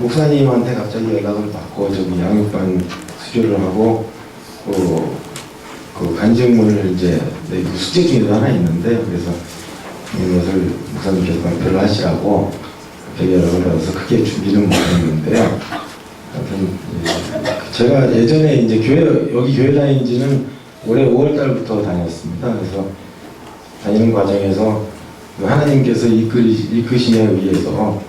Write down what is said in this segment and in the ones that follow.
목사님한테 갑자기 연락을 받고 저기 양육반 수료를 하고 그 간증문을 이제 그 숙제 중에도 하나 있는데, 그래서 이것을 목사님께서 발표를 하시라고 갑자기 연락을 받아서 크게 준비는 못했는데요. 하여튼 제가 예전에 이제 여기 교회 다닌 지는 올해 5월 달부터 다녔습니다. 그래서 다니는 과정에서 하나님께서 이끄심에 의해서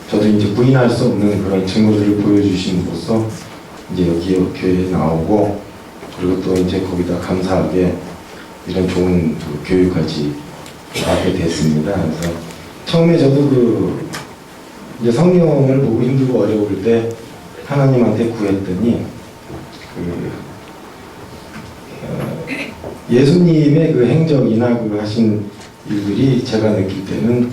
저도 이제 부인할 수 없는 그런 증거들을 보여주심으로써 이제 여기 교회에 나오고, 그리고 또 이제 거기다 감사하게 이런 좋은 교육까지 받게 됐습니다. 그래서 처음에 저도 이제 성경을 보고 힘들고 어려울 때 하나님한테 구했더니 예수님의 그 행적이나 그 하신 일들이 제가 느낄 때는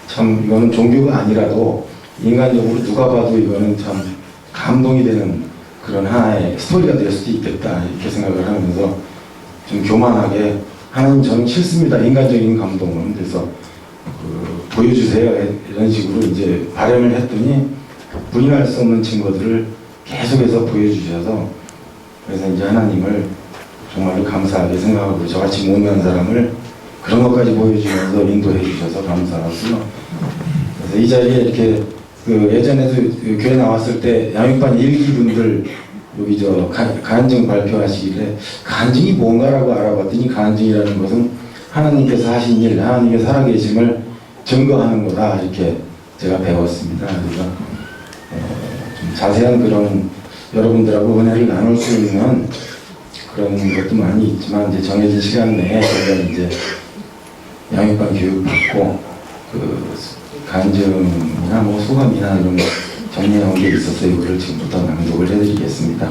참 이거는 종교가 아니라도 인간적으로 누가 봐도 이거는 참 감동이 되는 그런 하나의 스토리가 될 수도 있겠다, 이렇게 생각을 하면서 좀 교만하게 하나님 저는 싫습니다, 인간적인 감동은. 그래서 보여주세요, 이런 식으로 이제 바람을 했더니 부인할 수 없는 증거들을 계속해서 보여주셔서, 그래서 이제 하나님을 정말로 감사하게 생각하고 저같이 못난 사람을 그런 것까지 보여주면서 인도해 주셔서 감사하고요. 그래서 이 자리에 이렇게 예전에도 교회 나왔을 때 양육반 일기분들 여기 간증 발표하시길래 간증이 뭔가라고 알아봤더니 간증이라는 것은 하나님께서 하신 일, 하나님의 살아계심을 증거하는 거다, 이렇게 제가 배웠습니다. 그래서 좀 자세한 그런 여러분들하고 은혜를 나눌 수 있는 그런 것도 많이 있지만, 이제 정해진 시간 내에 저희가 이제 양육반 교육 받고 간증이나 뭐 소감이나 이런 정리한 게 있어서 이거를 지금부터 낭독을 해드리겠습니다.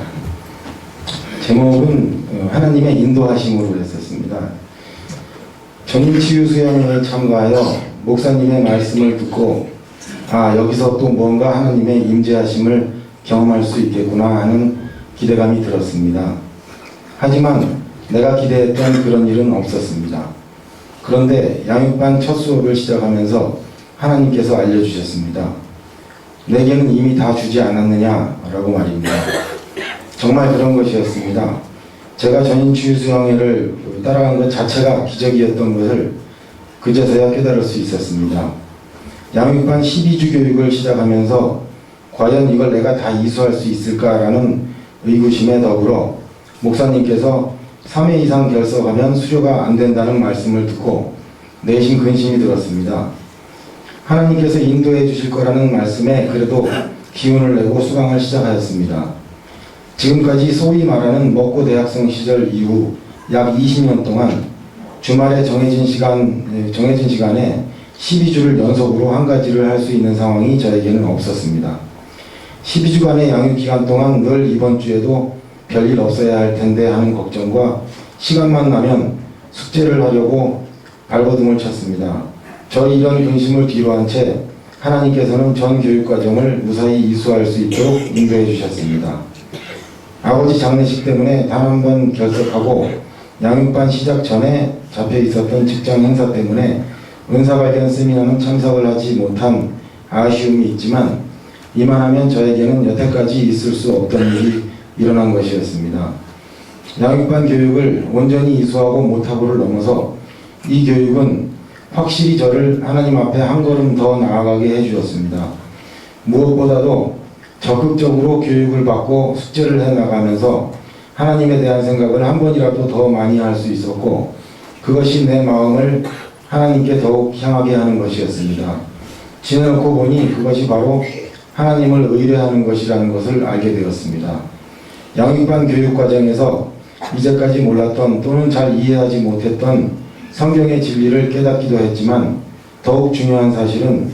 제목은 하나님의 인도하심으로 했었습니다. 전임치유수양회에 참가하여 목사님의 말씀을 듣고 여기서 또 뭔가 하나님의 임재하심을 경험할 수 있겠구나 하는 기대감이 들었습니다. 하지만 내가 기대했던 그런 일은 없었습니다. 그런데 양육반 첫 수업을 시작하면서 하나님께서 알려주셨습니다. 내게는 이미 다 주지 않았느냐라고 말입니다. 정말 그런 것이었습니다. 제가 전임치유수양회를 따라간 것 자체가 기적이었던 것을 그제서야 깨달을 수 있었습니다. 양육반 12주 교육을 시작하면서 과연 이걸 내가 다 이수할 수 있을까라는 의구심에 더불어 목사님께서 3회 이상 결석하면 수료가 안 된다는 말씀을 듣고 내심 근심이 들었습니다. 하나님께서 인도해 주실 거라는 말씀에 그래도 기운을 내고 수강을 시작하였습니다. 지금까지 소위 말하는 먹고 대학생 시절 이후 약 20년 동안 주말에 정해진 시간에 12주를 연속으로 한 가지를 할 수 있는 상황이 저에게는 없었습니다. 12주간의 양육 기간 동안 늘 이번 주에도 별일 없어야 할 텐데 하는 걱정과 시간만 나면 숙제를 하려고 발버둥을 쳤습니다. 저희 이런 근심을 뒤로한 채 하나님께서는 전 교육과정을 무사히 이수할 수 있도록 인도해 주셨습니다. 아버지 장례식 때문에 단 한 번 결석하고 양육반 시작 전에 잡혀 있었던 직장 행사 때문에 은사발견 세미나는 참석을 하지 못한 아쉬움이 있지만, 이만하면 저에게는 여태까지 있을 수 없던 일이 일어난 것이었습니다. 양육반 교육을 온전히 이수하고 못하고를 넘어서 이 교육은 확실히 저를 하나님 앞에 한 걸음 더 나아가게 해주었습니다. 무엇보다도 적극적으로 교육을 받고 숙제를 해나가면서 하나님에 대한 생각을 한 번이라도 더 많이 할 수 있었고, 그것이 내 마음을 하나님께 더욱 향하게 하는 것이었습니다. 지내놓고 보니 그것이 바로 하나님을 의뢰하는 것이라는 것을 알게 되었습니다. 양육반 교육 과정에서 이제까지 몰랐던 또는 잘 이해하지 못했던 성경의 진리를 깨닫기도 했지만, 더욱 중요한 사실은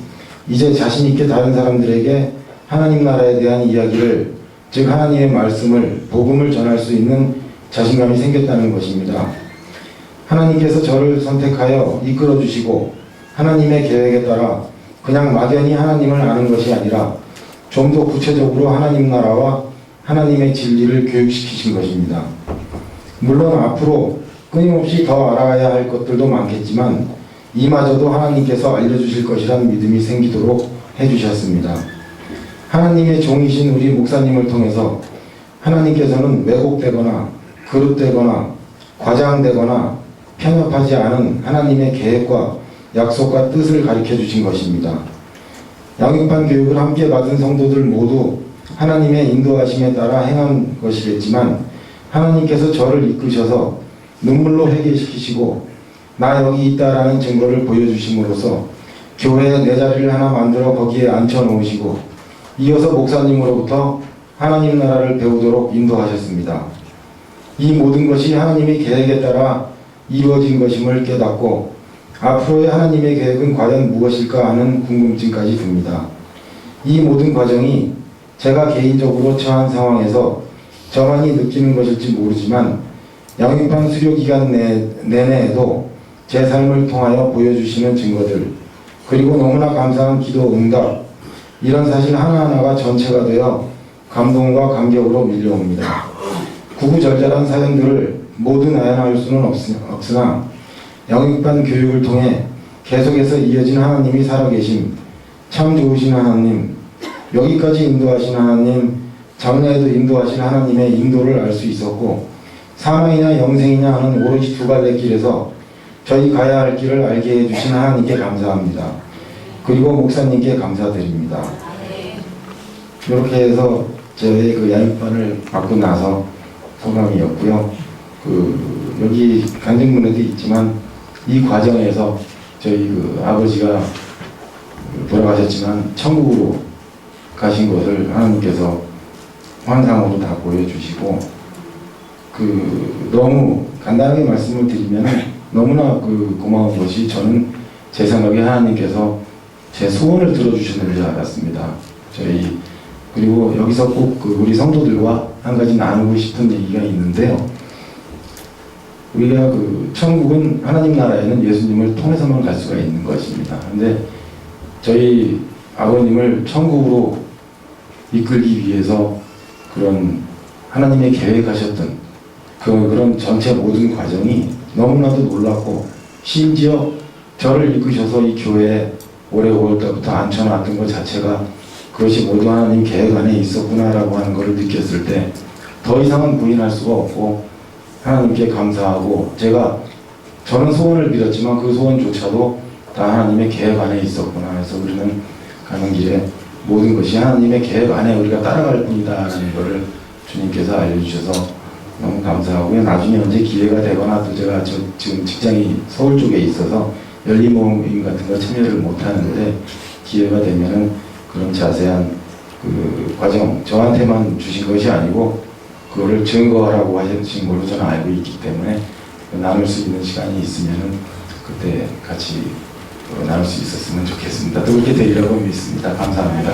이제 자신 있게 다른 사람들에게 하나님 나라에 대한 이야기를, 즉 하나님의 말씀을, 복음을 전할 수 있는 자신감이 생겼다는 것입니다. 하나님께서 저를 선택하여 이끌어 주시고 하나님의 계획에 따라 그냥 막연히 하나님을 아는 것이 아니라 좀 더 구체적으로 하나님 나라와 하나님의 진리를 교육시키신 것입니다. 물론 앞으로 끊임없이 더 알아야 할 것들도 많겠지만 이마저도 하나님께서 알려주실 것이란 믿음이 생기도록 해주셨습니다. 하나님의 종이신 우리 목사님을 통해서 하나님께서는 왜곡되거나 그릇되거나 과장되거나 편협하지 않은 하나님의 계획과 약속과 뜻을 가르쳐 주신 것입니다. 양육반 교육을 함께 받은 성도들 모두 하나님의 인도하심에 따라 행한 것이겠지만 하나님께서 저를 이끄셔서 눈물로 회개시키시고 나 여기 있다라는 증거를 보여주심으로써 교회에 내 자리를 하나 만들어 거기에 앉혀놓으시고 이어서 목사님으로부터 하나님 나라를 배우도록 인도하셨습니다. 이 모든 것이 하나님의 계획에 따라 이루어진 것임을 깨닫고 앞으로의 하나님의 계획은 과연 무엇일까 하는 궁금증까지 듭니다. 이 모든 과정이 제가 개인적으로 처한 상황에서 저만이 느끼는 것일지 모르지만 양육반 수료 기간 내내에도 제 삶을 통하여 보여주시는 증거들, 그리고 너무나 감사한 기도 응답, 이런 사실 하나하나가 전체가 되어 감동과 감격으로 밀려옵니다. 구구절절한 사연들을 모두 나열할 수는 없으나 양육반 교육을 통해 계속해서 이어진 하나님이 살아계심, 참 좋으신 하나님, 여기까지 인도하신 하나님, 장래에도 인도하신 하나님의 인도를 알 수 있었고 사망이냐 영생이냐 하는 오로지 두 갈래 길에서 저희 가야 할 길을 알게 해주신 하나님께 감사합니다. 그리고 목사님께 감사드립니다. 이렇게 해서 저의 그 양육반을 받고 나서 소감이었고요. 여기 간증문에도 있지만 이 과정에서 저희 아버지가 돌아가셨지만 천국으로 가신 것을 하나님께서 환상으로 다 보여주시고 너무 간단하게 말씀을 드리면 너무나 고마운 것이 저는 제 생각에 하나님께서 제 소원을 들어주시는 줄 알았습니다. 그리고 여기서 꼭 우리 성도들과 한 가지 나누고 싶은 얘기가 있는데요. 우리가 천국은 하나님 나라에는 예수님을 통해서만 갈 수가 있는 것입니다. 그런데 저희 아버님을 천국으로 이끌기 위해서 그런 하나님의 계획하셨던 그런 전체 모든 과정이 너무나도 놀랍고 심지어 저를 이끄셔서 이 교회에 올해 5월달부터 앉혀놨던 것 자체가 그것이 모두 하나님 계획 안에 있었구나라고 하는 것을 느꼈을 때 더 이상은 부인할 수가 없고 하나님께 감사하고 저는 소원을 빌었지만 그 소원조차도 다 하나님의 계획 안에 있었구나 해서 우리는 가는 길에 모든 것이 하나님의 계획 안에 우리가 따라갈 뿐이다라는 것을 주님께서 알려주셔서 너무 감사하고요. 나중에 언제 기회가 되거나 또 제가 지금 직장이 서울 쪽에 있어서 열린 모임 같은 거 참여를 못하는데 기회가 되면은 그런 자세한 과정 저한테만 주신 것이 아니고 그거를 증거하라고 하신 걸로 저는 알고 있기 때문에 나눌 수 있는 시간이 있으면은 그때 같이 나눌 수 있었으면 좋겠습니다. 또 그렇게 되리라고 믿습니다. 감사합니다.